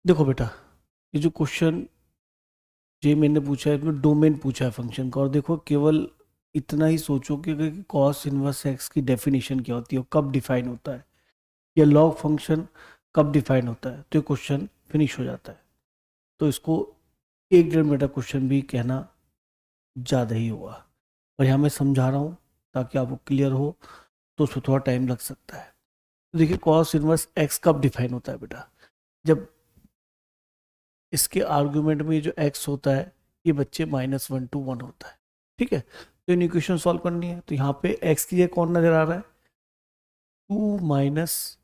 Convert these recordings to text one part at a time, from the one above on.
देखो बेटा, ये जो क्वेश्चन जे मैंने पूछा है इसमें डोमेन पूछा है फंक्शन का, और देखो केवल इतना ही सोचो कि कॉस इनवर्स एक्स की डेफिनेशन क्या होती है और कब डिफाइन होता है, या लॉग फंक्शन कब डिफाइन होता है, तो ये क्वेश्चन फिनिश हो जाता है। तो इसको 1-1.5 मिनट का क्वेश्चन भी कहना ज़्यादा ही होगा, और यहाँ मैं समझा रहा हूँ ताकि आपको क्लियर हो, तो उसमें थोड़ा टाइम लग सकता है। तो देखिए, कॉस इनवर्स एक्स कब डिफाइन होता है बेटा, जब इसके आर्गुमेंट में जो एक्स होता है ये बच्चे -1 to 1 होता है। ठीक है, तो इन इक्वेशन सॉल्व करनी है, तो यहाँ पे एक्स की जगह कौन नजर आ रहा है, 2 minus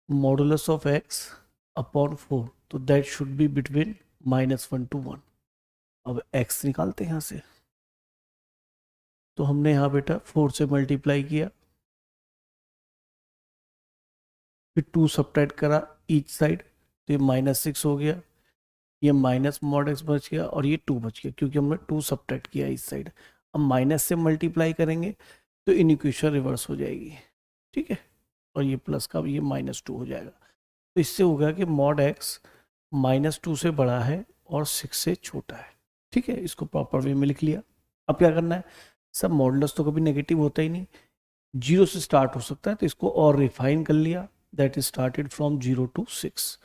modulus of x upon 4, तो that should be between -1 to 1। अब एक्स निकालते हैं यहाँ से, तो हमने यहाँ बेटा 4 से मल्टीप्लाई किया, फिर 2 सब्ट्रैक्ट करा ईच साइड, तो ये -6 हो गया, ये माइनस मॉड एक्स बच गया और ये 2 बच गया, क्योंकि हमने 2 सब्ट्रैक्ट किया इस साइड। अब माइनस से मल्टीप्लाई करेंगे तो इन इक्वेशन रिवर्स हो जाएगी। ठीक है, और ये प्लस का ये -2 हो जाएगा। तो इससे हो गया कि मॉड एक्स -2 से बड़ा है और 6 से छोटा है। ठीक है, इसको प्रॉपर वे में लिख लिया। अब क्या करना है, सब मॉडुलस तो कभी नेगेटिव होता ही नहीं, 0 से स्टार्ट हो सकता है, तो इसको और रिफाइन कर लिया, that is started from 0 to 6।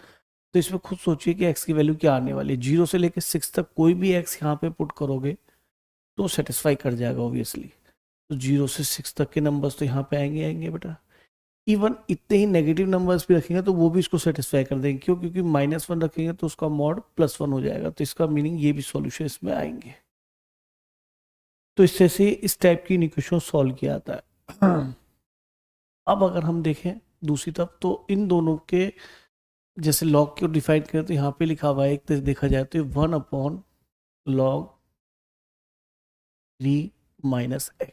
तो इसमें खुद सोचिए कि x की वैल्यू क्या आने वाली है, 0 से लेकर 6 तक कोई भी x यहाँ पे पुट करोगे तो सेटिस्फाई कर जाएगा ऑब्वियसली। तो 0 से 6 तक के नंबर्स तो यहाँ पे आएंगे आएंगे बेटा। इवन इतने ही नेगेटिव नंबर्स भी रखेंगे तो वो भी इसको सेटिस्फाई कर देंगे, क्यों, क्योंकि -1 रखेंगे तो उसका मॉड +1 हो जाएगा, तो इसका मीनिंग ये भी सॉल्यूशन इसमें आएंगे। तो इससे से इस टाइप की इक्वेशन सॉल्व किया जाता है। अब अगर हम देखें दूसरी तरफ, तो इन दोनों के जैसे लॉग को डिफाइन करें तो यहाँ पे लिखा हुआ है, एक तरह देखा जाए तो 1/log 3 - x।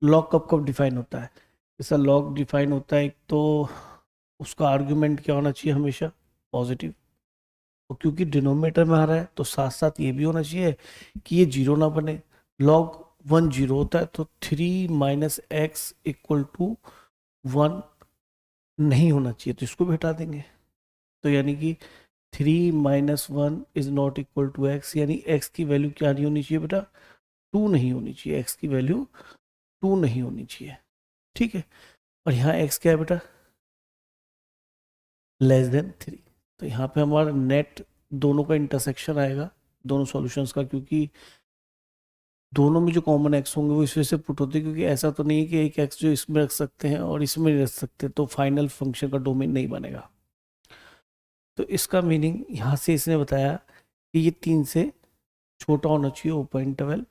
लॉग कब कब डिफाइन होता है, जैसा लॉग डिफाइन होता है, एक तो उसका आर्ग्यूमेंट क्या होना चाहिए, हमेशा पॉजिटिव, और क्योंकि डिनोमिनेटर में आ रहा है तो साथ साथ ये भी होना चाहिए कि ये 0 ना बने। लॉग 1 0 होता है, तो 3 - x = 1 नहीं होना चाहिए, तो इसको भी हटा देंगे। तो यानी कि 3 - 1 is not equal to x, यानी x की वैल्यू क्या नहीं होनी चाहिए बेटा, 2 नहीं होनी चाहिए, x की वैल्यू 2 नहीं होनी चाहिए। ठीक है, और यहाँ x क्या है बेटा, <<3। तो यहाँ पे हमारा नेट दोनों का इंटरसेक्शन आएगा, दोनों सॉल्यूशंस का, क्योंकि दोनों में जो कॉमन x होंगे वो इस वजह से पुट होते हैं, क्योंकि ऐसा तो नहीं है कि एक x जो इसमें रख सकते हैं और इसमें नहीं रख सकते, तो फाइनल फंक्शन का डोमेन नहीं बनेगा। तो इसका मीनिंग यहाँ से इसने बताया कि ये 3 से छोटा होना चाहिए ओपन इंटरवल,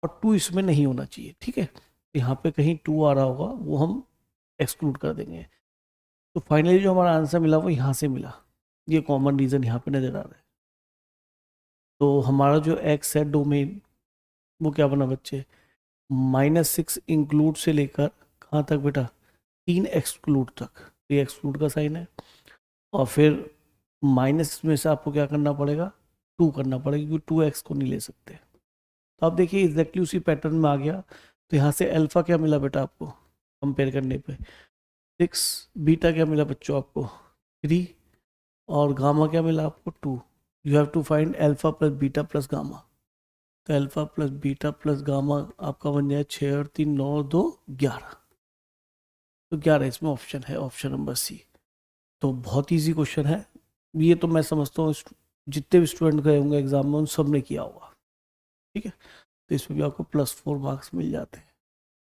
और 2 इसमें नहीं होना चाहिए। ठीक है, तो यहाँ पे कहीं 2 आ रहा होगा, वो हम एक्सक्लूड कर देंगे। तो फाइनली जो हमारा आंसर मिला वो यहाँ से मिला, ये कॉमन रीजन यहाँ पे नजर आ रहा है। तो हमारा जो एक्स है डोमेन, वो क्या बना बच्चे, -6 इंक्लूड से लेकर कहाँ तक बेटा, 3 एक्सक्लूड तक, तो ये एक्सक्लूड का साइन है। और फिर माइनस में से आपको क्या करना पड़ेगा, 2 करना पड़ेगा, क्योंकि 2x को नहीं ले सकते। तो आप देखिए एग्जैक्टली उसी पैटर्न में आ गया। तो यहाँ से अल्फा क्या मिला बेटा आपको कंपेयर करने पे, 6, बीटा क्या मिला बच्चों आपको 3, और गामा क्या मिला आपको 2। You have to find alpha plus beta plus gamma. तो alpha plus beta plus gamma आपका बन जाए 6 और 3 9 2 11। तो 11 इसमें ऑप्शन है, ऑप्शन नंबर सी। तो बहुत ईजी क्वेश्चन है ये, तो मैं समझता हूँ जितने भी स्टूडेंट गए होंगे एग्जाम में उन सब ने किया होगा। ठीक है, तो इसमें भी आपको +4 मार्क्स मिल जाते हैं।